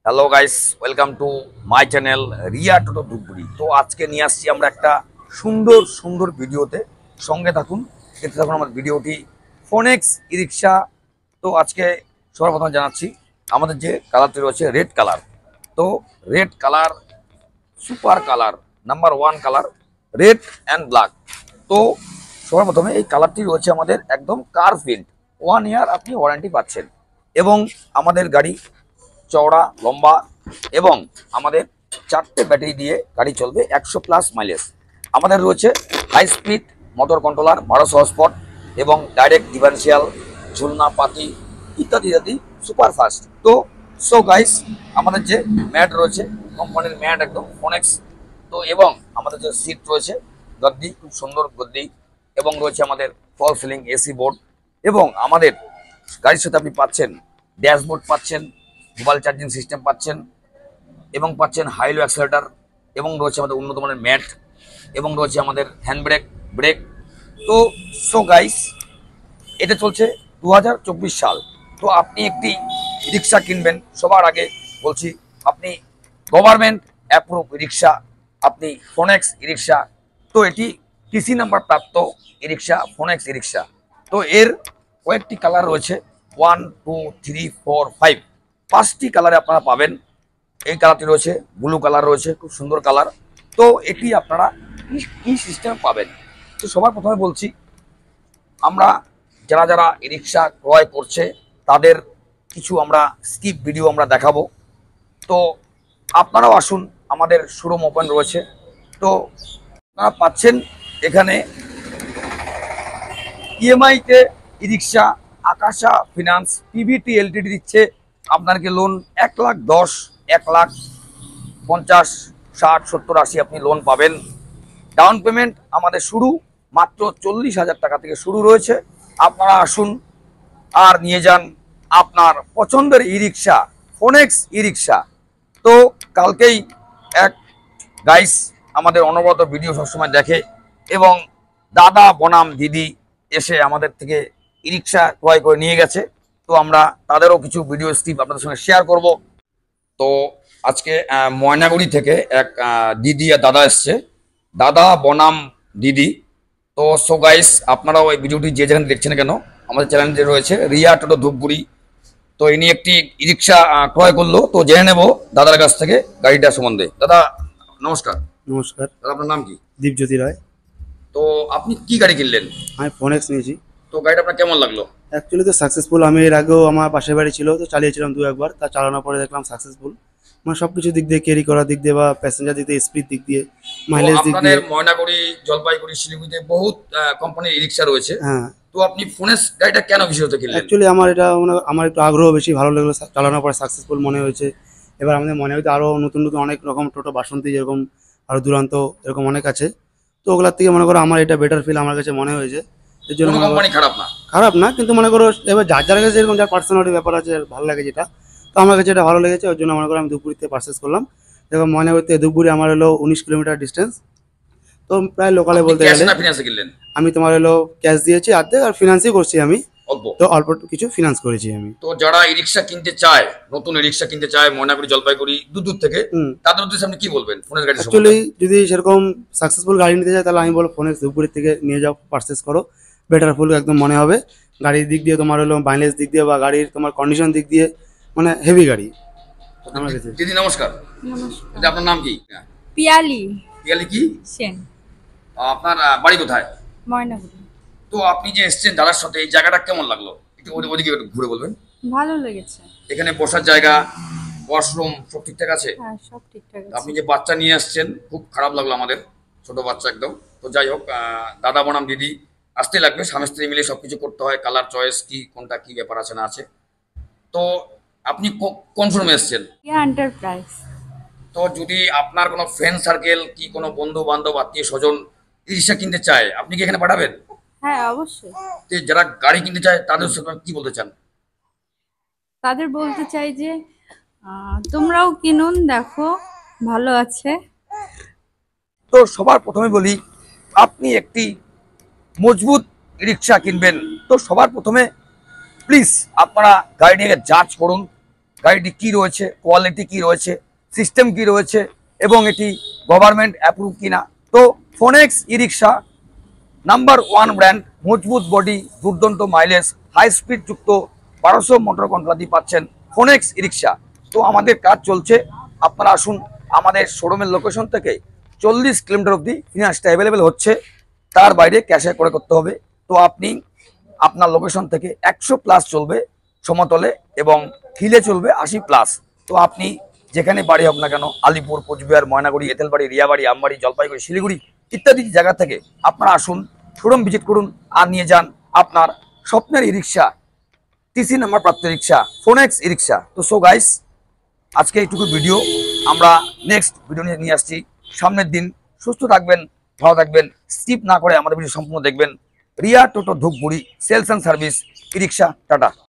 Hello guys, welcome to my channel Riya Toto Dhupguri. তো আজকে নিয়ে আসছি আমরা একটা সুন্দর সুন্দর ভিডিওতে, সঙ্গে থাকুন, দেখতে থাকুন আমার ভিডিওটি। ফোনেক্স ই রিক্সা। তো আজকে সবার প্রথমে জানাচ্ছি আমাদের যে কালারটি রয়েছে রেড কালার। তো red colour super colour, number one colour, red and black. তো সবার প্রথমে এই কালারটি রয়েছে আমাদের একদম কার প্রিন্ট, 1 ইয়ার আপনি ওয়ারেন্টি পাচ্ছেন। এবং আমাদের গাড়ি চওড়া লম্বা এবং আমাদের 4টে ব্যাটারি দিয়ে গাড়ি চলবে 100+ মাইলেজ। আমাদের রয়েছে high speed motor controller, 1200 horsepower এবং ডাইরেক্ট ডিফারেন্সিয়াল, ঝুলনা পাতি ইত্যাদি ইত্যাদি সুপার ফাস্ট। তো সো গাইস, আমাদের যে ম্যাট রয়েছে কোম্পানির ম্যাট একদম ফোনেক্স। তো এবং আমাদের যে সিট রয়েছে গদ্দি, খুব সুন্দর গদ্দি, এবং রয়েছে আমাদের ফল সিলিং এসি বোর্ড। এবং আমাদের গাড়ির সাথে আপনি পাচ্ছেন ড্যাশবোর্ড, পাচ্ছেন মোবাইল চার্জিং সিস্টেম, পাচ্ছেন এবং পাচ্ছেন হাইলো অ্যাক্সেলেটার, এবং রয়েছে আমাদের উন্নত মানের ম্যাট, এবং রয়েছে আমাদের হ্যান্ড ব্রেক। তো সো গাইস, এটা চলছে 2024 সাল। তো আপনি একটি রিক্সা কিনবেন, সবার আগে বলছি আপনি গভর্নমেন্ট অ্যাপ্রুভ রিক্সা, আপনি ফোনেক্স ই রিক্সা। তো এটি টিসি নাম্বার প্রাপ্ত ই রিক্সা, ফোনেক্স ই রিক্সা। তো এর কয়েকটি কালার রয়েছে, 1, 2, 3, 4, 5, 5টি কালারে আপনারা পাবেন। এই কালারটি রয়েছে, ব্লু কালার রয়েছে, খুব সুন্দর কালার। তো এটি আপনারা কি সিস্টেম পাবেন। তো সবার প্রথমে বলছি, আমরা যারা যারা ই রিক্সা ক্রয় করছে তাদের কিছু আমরা স্কিপ ভিডিও আমরা দেখাবো। তো আপনারাও আসুন, আমাদের শোরুম ওপেন রয়েছে। তো আপনারা পাচ্ছেন এখানে ইএমআইতে ই রিক্সা, আকাশা ফিনান্স পিভিটি এলটিডি দিচ্ছে আপনাকে লোন 1,10,000, 1,50,000, 60, 70, 80 আপনি লোন পাবেন। ডাউন পেমেন্ট আমাদের শুরু মাত্র 40,000 টাকা থেকে শুরু রয়েছে। আপনারা আসুন আর নিয়ে যান আপনার পছন্দের ই রিক্সা, ফোনেক্স ই রিক্সা। তো কালকেই এক গাইস আমাদের অনবরত ভিডিও সবসময় দেখে, এবং দাদা বনাম দিদি এসে আমাদের থেকে ই রিক্সা ক্রয় করে নিয়ে গেছে। তো আমরা তাদেরও কিছু ভিডিও স্ক্রিপ আপনাদের সঙ্গে শেয়ার করব। তো আজকে ময়নাগুড়ি থেকে এক দিদি আর দাদা এসছে, দাদা বনাম দিদি। তো সো গাইস, আপনারাও এই ভিডিওটি যে যেখানে দেখছেন কেন, আমাদের চ্যানেলে রয়েছে রিয়া টোটো ধূপগুড়ি। তো ইনি একটি ই রিক্সা ক্রয় করলো। তো জেনে নেব দাদার কাছ থেকে গাড়িটা সম্বন্ধে। দাদা নমস্কার। নমস্কার। দাদা আপনার নাম কি? দীপজ্যোতি রায়। তো আপনি কি গাড়ি কিনলেন? আমি ফোনেক্স নিয়েছি। তো গাড়িটা আপনার কেমন লাগলো? অ্যাকচুয়ালি তো সাকসেসফুল। আমি এর আগেও আমার পাশের বাড়ি ছিল, তো চালিয়েছিলাম দু একবার। তা চালানোর পরে দেখলাম সাকসেসফুল, মানে সব কিছু দিক দিয়ে, ক্যারি করার দিক দিয়ে বা প্যাসেঞ্জার দিক দিয়ে, স্পিড দিক দিয়ে, মাইলেজ দিক দিয়ে। আপনাদের ময়নাগুড়ি, জলপাইগুড়ি, শিলিগুড়িতে বহুত কোম্পানির ই রিক্সা রয়েছে। হ্যাঁ, তো আপনি ফোনেক্স গাড়িটা কেন বিশেষত কিনলেন? অ্যাকচুয়ালি আমার এটা মানে আমার একটু আগ্রহ বেশি, ভালো লাগলো, চালানোর পরে সাকসেসফুল মনে হয়েছে। এবার আমাদের মনে হয়তো আরও নতুন নতুন অনেক রকম টোটো, বাসন্তী যেরকম, আরও দুরান্ত এরকম অনেক আছে। তো ওগুলার থেকে মনে করো আমার এটা বেটার ফিল আমার কাছে মনে হয়েছে। এর জন্য কোম্পানি খারাপ না, খারাপ না, কিন্তু মনে করো এবার যার যার কাছে এরকম যার পার্সোনালিটি ব্যাপার আছে, ভালো লাগে যেটা। তো আমার কাছে এটা ভালো লেগেছে, ওই জন্য মনে করো আমি ধূপগুড়িতে পারচেস করলাম। দেখো ময়নাগুড়ি থেকে ধূপগুড়ি আমার হলো 19 কিলোমিটার ডিস্টেন্স। তো প্রায় লোকালে বলতে গেলে আমি তোমার হলো ক্যাশ দিয়েছি অর্ধেক, আর ফিনান্সই করছি আমি, তো অল্প কিছু ফিনান্স করেছি আমি। তো যারা ই রিক্সা কিনতে চায়, নতুন ই রিক্সা কিনতে চায় ময়নাগুড়ি, জলপাইগুড়ি, দূর থেকে, তাদের উদ্দেশ্যে আপনি কি বলবেন ফোনের গাড়ি? অ্যাকচুয়ালি যদি সেরকম সাকসেসফুল গাড়ি নিতে চায় তাহলে আমি বলবো ফোনেক্স ধূপগুড়ি থেকে নিয়ে যাও, পারচেস করো, বেটার ফুল একদম মনে হবে। গাড়ির দিক দিয়ে তোমার হলো মাইলেজ দিক দিয়ে বা গাড়ির তোমার কন্ডিশন দিক দিয়ে, মানে হেভি গাড়ি। দিদি নমস্কার। নমস্কার। আপনার নাম কি? পিয়ালি পিয়ালি কি সেন, আপনার বাড়ি কোথায়? ময়নাগুড়ি। তো আপনি যে এসেছেন দাদার সাথে, এই জায়গাটা কেমন লাগলো? একটু ওদিকে একটু ঘুরে বলবেন। ভালো লেগেছে। এখানে বসার জায়গা, ওয়াশরুম সব ঠিকঠাক আছে? হ্যাঁ, সব ঠিকঠাক আপনি আছে। যে বাচ্চা নিয়ে আসছেন, খুব খারাপ লাগলো আমাদের, ছোট বাচ্চা একদম। তো যাই হোক, দাদা বনাম দিদি আসতে লাগবে, স্বামী স্ত্রী মিলে সবকিছু করতে হয়, কালার চয়েস কি, কোনটা কি ব্যাপার আছে না আছে। তো আপনি কোন শোরুমে এসেছেন? এন্টারপ্রাইজ। তো যদি আপনার কোনো ফ্রেন্ড সার্কেল কি কোনো বন্ধু বান্ধব আত্মীয় স্বজন রিক্সা কিনতে চায়, আপনি কি এখানে পাঠাবেন? হ্যাঁ, অবশ্যই। তো যারা গাড়ি কিনতে চায় তাদের সাথে কি বলতে চান? তাদের বলতে চাই যে তোমরাও কিনুন, দেখো ভালো আছে। তো সবার প্রথমে বলি, আপনি একটি মজবুত রিক্সা কিনবেন, তো সবার প্রথমে প্লিজ আপনারা গাড়িটাকে যাচ করুন, গাড়িটি কী রয়েছে, কোয়ালিটি কী রয়েছে, সিস্টেম কী রয়েছে এবং এটি গভর্নমেন্ট অ্যাপ্রুভ কিনা। তো ফোনেক্স ই রিক্সা নাম্বার 1 ব্র্যান্ড, মজবুত বডি, দুর্দান্ত মাইলেজ, হাই স্পিড যুক্ত 1200 মোটর কন্ট্রাক্টই পাচ্ছেন ফোনেক্স ই রিক্সা। তো আমাদের কাজ চলছে, আপনারা আসুন। আমাদের শোরুমের লোকেশন থেকে 40 কিলোমিটার অবধি ফিনান্সটা অ্যাভেলেবেল হচ্ছে, তার বাইরে ক্যাশে করে করতে হবে। তো আপনি আপনার লোকেশন থেকে 100+ চলবে সমতলে এবং হিলে চলবে 80+। তো আপনি যেখানে বাড়ি হোক না কেন, আলিপুর, কোচবিহার, ময়নাগুড়ি, এঁথেলবাড়ি, রিয়াবাড়ি, আমবাড়ি, জলপাইগুড়ি, শিলিগুড়ি ইত্যাদি জায়গা থেকে আপনারা আসুন, শোরুম ভিজিট করুন আর নিয়ে যান আপনার স্বপ্নের ই রিক্সা, টিসি নাম্বার প্রাপ্ত রিক্সা, ফোনেক্স ই রিক্সা। তো সো গাইস, আজকে এইটুকু ভিডিও, আমরা নেক্সট ভিডিও নিয়ে আসছি সামনের দিন। সুস্থ থাকবেন, ভালো থাকবেন, স্কিপ না করে আমাদের ভিডিও সম্পূর্ণ দেখবেন। Riya Toto Dhupguri, sales and service e rickshaw. Tata.